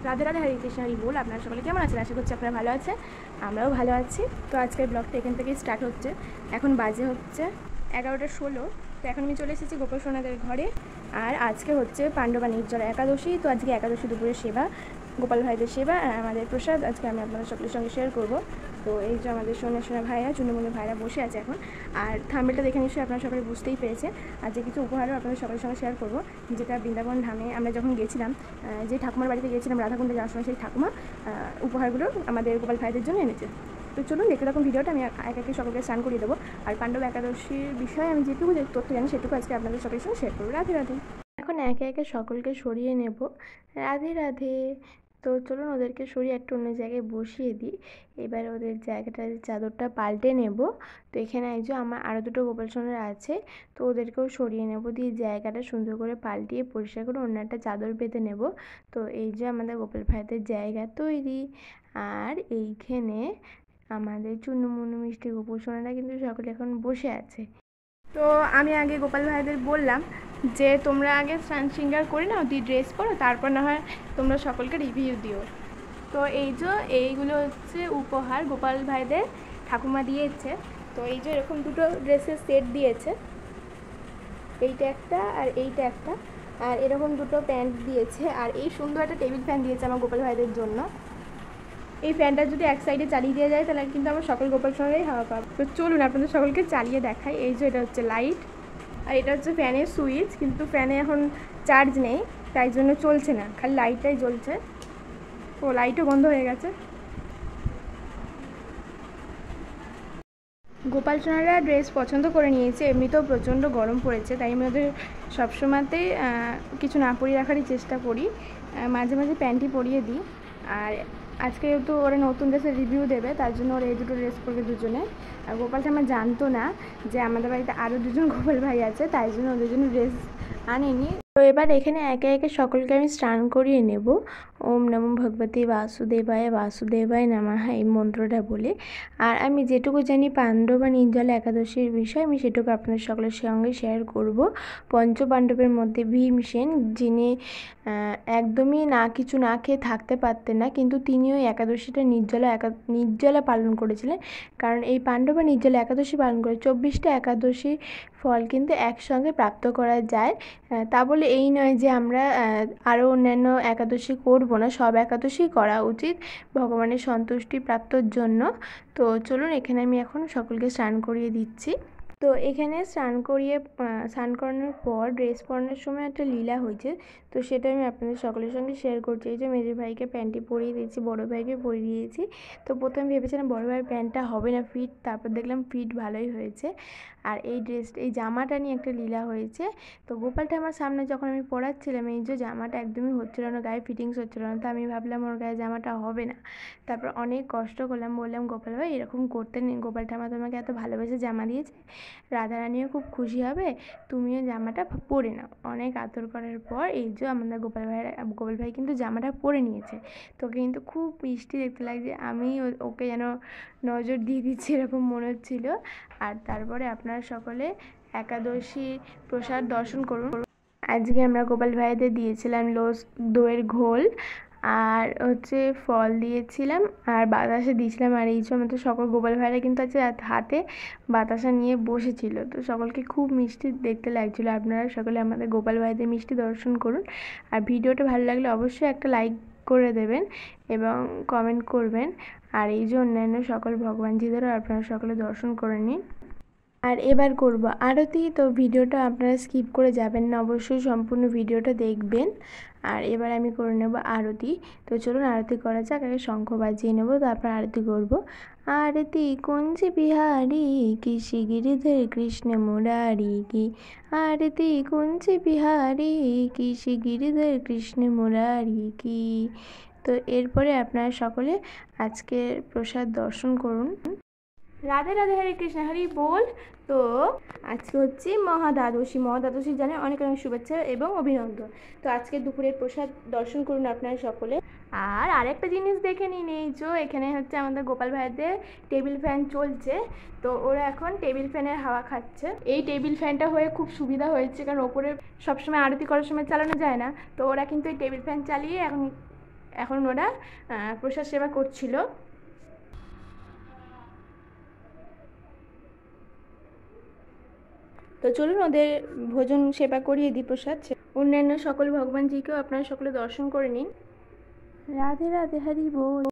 রাধে রাধে, হরে কৃষ্ণ, হরি বল। আপনারা সকলে কেমন আছেন? আশা করছি আপনারা ভালো আছেন, আমরাও ভালো আছি। তো আজকের ব্লগটা এখান থেকেই স্টার্ট হচ্ছে। এখন বাজে হচ্ছে 11:16। তো এখন আমি চলে এসেছি গোপাল সোনাদের ঘরে। আর আজকে হচ্ছে পাণ্ডবা নির্জলা একাদশী। তো আজকে একাদশী দুপুরের সেবা, গোপাল ভাইদের সেবা আর আমাদের প্রসাদ আজকে আমি আপনাদের সকলের সঙ্গে শেয়ার করব। তো এই যে আমাদের সোনা ভাইরা, চুনমুনি ভাইরা বসে আছে এখন। আর থাম্বনেলটা দেখে নিশ্চয়ই আপনারা সকলে বুঝতেই পেরেছে। আর যে কিছু উপহারও আপনাদের সকলের সঙ্গে শেয়ার করব, যেটা বৃন্দাবন ধামে আমরা যখন গেছিলাম, যে ঠাকুমার বাড়িতে গিয়েছিলাম রাধাকুণ্ডে যাওয়ার সময়, সেই ঠাকুমা উপহারগুলো আমাদের গোপাল ভাইদের জন্য এনেছে। তো চলুন দেখতে থাকুন ভিডিওটা। আমি এক একে সকলকে স্নান করিয়ে দেবো। আর পাণ্ডব একাদশীর বিষয়ে আমি যেটুকু তথ্য জানি সেটুকু আজকে আপনাদের সকলের সঙ্গে শেয়ার করবো। রাধে রাধে। এখন একে একে সকলকে সরিয়ে নেব। রাধে রাধে। তো চলুন ওদেরকে সরিয়ে একটা অন্য জায়গায় বসিয়ে দিই। এবার ওদের জায়গাটা, চাদরটা পাল্টে নেব। তো এখানে এই যে আমার আরও দুটো গোপাল সোনার আছে, তো ওদেরকেও সরিয়ে নেব, দিয়ে জায়গাটা সুন্দর করে পাল্টিয়ে পরিষ্কার করে অন্য একটা চাদর পেতে নেব। তো এই যে আমাদের গোপাল ভাইদের জায়গা তৈরি। আর এইখানে আমাদের চুনুমুনু মিষ্টি গোপাল সোনারা কিন্তু সকলে এখন বসে আছে। তো আমি আগে গোপাল ভাইদের বললাম যে তোমরা আগে স্নান শৃঙ্গার করে নাও, দিয়ে ড্রেস পরো, তারপর না হয় তোমরা সকলকে রিভিউ দিও। তো এই যে এইগুলো হচ্ছে উপহার গোপাল ভাইদের ঠাকুমা দিয়েছে। তো এই যে এরকম দুটো ড্রেসের সেট দিয়েছে, এইটা একটা আর এইটা একটা, আর এরকম দুটো প্যান্ট দিয়েছে, আর এই সুন্দর একটা টেবিল ফ্যান দিয়েছে আমার গোপাল ভাইদের জন্য। এই ফ্যানটা যদি এক সাইডে চালিয়ে দেওয়া যায় তাহলে কিন্তু আমার সকল গোপাল সোনারাই হাওয়া পাবে। তো চলুন আপনাদের সকলকে চালিয়ে দেখাই। এই যে এটা হচ্ছে লাইট, আর এটা হচ্ছে ফ্যানের সুইচ, কিন্তু ফ্যানে এখন চার্জ নেই, তাই জন্য চলছে না, খালি লাইটটাই জ্বলছে। ও লাইটও বন্ধ হয়ে গেছে। গোপাল সোনারা ড্রেস পছন্দ করে নিয়েছে, এমনিতেও প্রচণ্ড গরম পড়েছে, তাই আমি ওদের সবসময়তেই কিছু না পরিয়ে রাখারই চেষ্টা করি, মাঝে মাঝে প্যান্টই পরিয়ে দিই। আর আজকে তো ওরা নতুন ড্রেসের রিভিউ দেবে, তার জন্য ওরা এই দুটো ড্রেস পরবে দুজনে। আর গোপালটা আমার জানতো না যে আমাদের বাড়িতে আরও দুজন গোপাল ভাই আছে, তাই জন্য ওদের জন্য ড্রেস আনিনি। তো এবার এখানে একে একে সকলকে আমি স্নান করিয়ে নেব। ওম নমো ভগবতী বাসুদেবায় বাসুদেবায় নমঃ এই মন্ত্রটা বলে। আর আমি যেটুকু জানি পাণ্ডবা নির্জলা একাদশীর বিষয়, আমি সেটুকু আপনাদের সকলের সঙ্গে শেয়ার করব। পঞ্চপাণ্ডবের মধ্যে ভীমসেন, যিনি একদমই না কিছু না খেয়ে থাকতে পারতেন না, কিন্তু তিনিও একাদশীটা নির্জলা পালন করেছিলেন। কারণ এই পাণ্ডবা নির্জলা একাদশী পালন করে 24টা একাদশী ফল কিন্তু একসঙ্গে প্রাপ্ত করা যায়। তা বলে এই নয় যে আমরা আরও অন্যান্য একাদশী করব না, সব একাদশী করা উচিত ভগবানের সন্তুষ্টি প্রাপ্তর জন্য। তো চলুন এখানে আমি এখন সকলকে স্নান করিয়ে দিচ্ছি। তো এখানে স্নান করানোর পর ড্রেস পরানোর সময় একটা লীলা হয়েছে, তো সেটা আমি আপনাদের সকলের সঙ্গে শেয়ার করছি। এই যে মেজর ভাইকে প্যান্টটি পরিয়ে দিয়েছি, বড় ভাইকে পরিয়ে দিয়েছি। তো প্রথমে ভেবেছিলাম বড় ভাইয়ের প্যান্টটা হবে না ফিট, তারপর দেখলাম ফিট ভালোই হয়েছে। আর এই জামাটা নিয়ে একটা লীলা হয়েছে। তো গোপালটা আমার সামনে যখন আমি পরাচ্ছিলাম, এই যে জামাটা একদমই হচ্ছিল না, গায়ে ফিটিংস হচ্ছিল না, তো আমি ভাবলাম ওর গায়ে জামাটা হবে না। তারপর অনেক কষ্ট করলাম, বললাম গোপাল ভাই এরকম করতে নেই, গোপালটা আমার তোমাকে এত ভালোবেসে জামা দিয়েছে, রাধারানীও খুব খুশি হবে, তুমিও জামাটা পরে নাও। অনেক আদর করার পর এই যে আমাদের গোপাল ভাই কিন্তু জামাটা পরে নিয়েছে। তোকে কিন্তু খুব মিষ্টি দেখতে লাগছে, আমি ওকে যেন নজর দিয়ে দিচ্ছি এরকম মনে হচ্ছিল। আর তারপরে আপনারা সকলে একাদশী প্রসাদ দর্শন করুন। আজকে আমরা গোপাল ভাইদের দিয়েছিলাম দইয়ের ঘোল, আর হচ্ছে ফল দিয়েছিলাম, আর বাতাসা দিয়েছিলাম। আর এই যে আমাদের সকল গোপাল ভাইরা কিন্তু আছে হাতে বাতাসা নিয়ে বসেছিল, তো সকলকে খুব মিষ্টি দেখতে লাগছিলো। আপনারা সকলে আমাদের গোপাল ভাইদের মিষ্টি দর্শন করুন। আর ভিডিওটা ভালো লাগলে অবশ্যই একটা লাইক করে দেবেন এবং কমেন্ট করবেন। আর এই যে অন্যান্য সকল ভগবানজিদেরও আপনারা সকলে দর্শন করে নিন। আর এবার করব আরতি। তো ভিডিওটা আপনারা স্কিপ করে যাবেন না, অবশ্যই সম্পূর্ণ ভিডিওটা দেখবেন। আর এবার আমি করে নেব আরতি। তো চলুন আরতি করা যাক। আগে শঙ্খ বাজিয়ে নেব, তারপর আরতি করব। আরতি কুঞ্জ বিহারি কি গিরিধর কৃষ্ণ মুরারি কি, আরতি কুঞ্জ বিহারি কি গিরিধর কৃষ্ণ মুরারি কি। তো এরপরে আপনারা সকলে আজকের প্রসাদ দর্শন করুন। রাধে রাধে, হরে কৃষ্ণ, হরি বল। তো আজকে হচ্ছে মহাদ্বাদশী জানে অনেক অনেক শুভেচ্ছা এবং অভিনন্দন। তো আজকে দুপুরের প্রসাদ দর্শন করুন আপনারা সকলে। আর আরেকটা জিনিস দেখে নিন, এই যে এখানে হচ্ছে আমাদের গোপাল ভাইদের টেবিল ফ্যান চলছে। তো ওরা এখন টেবিল ফ্যানের হাওয়া খাচ্ছে। এই টেবিল ফ্যানটা হয়ে খুব সুবিধা হয়েছে, কারণ ওপরে সবসময় আরতি করার সময় চালানো যায় না, তো ওরা কিন্তু এই টেবিল ফ্যান চালিয়ে এখন এখন ওরা প্রসাদ সেবা করছিল। তো চলুন ওদের ভোজন সেবা করিয়ে দিই, প্রসাদ। অন্যান্য সকল ভগবানজিকেও আপনারা সকলে দর্শন করে নিন। রাধে রাধে, হরি বল।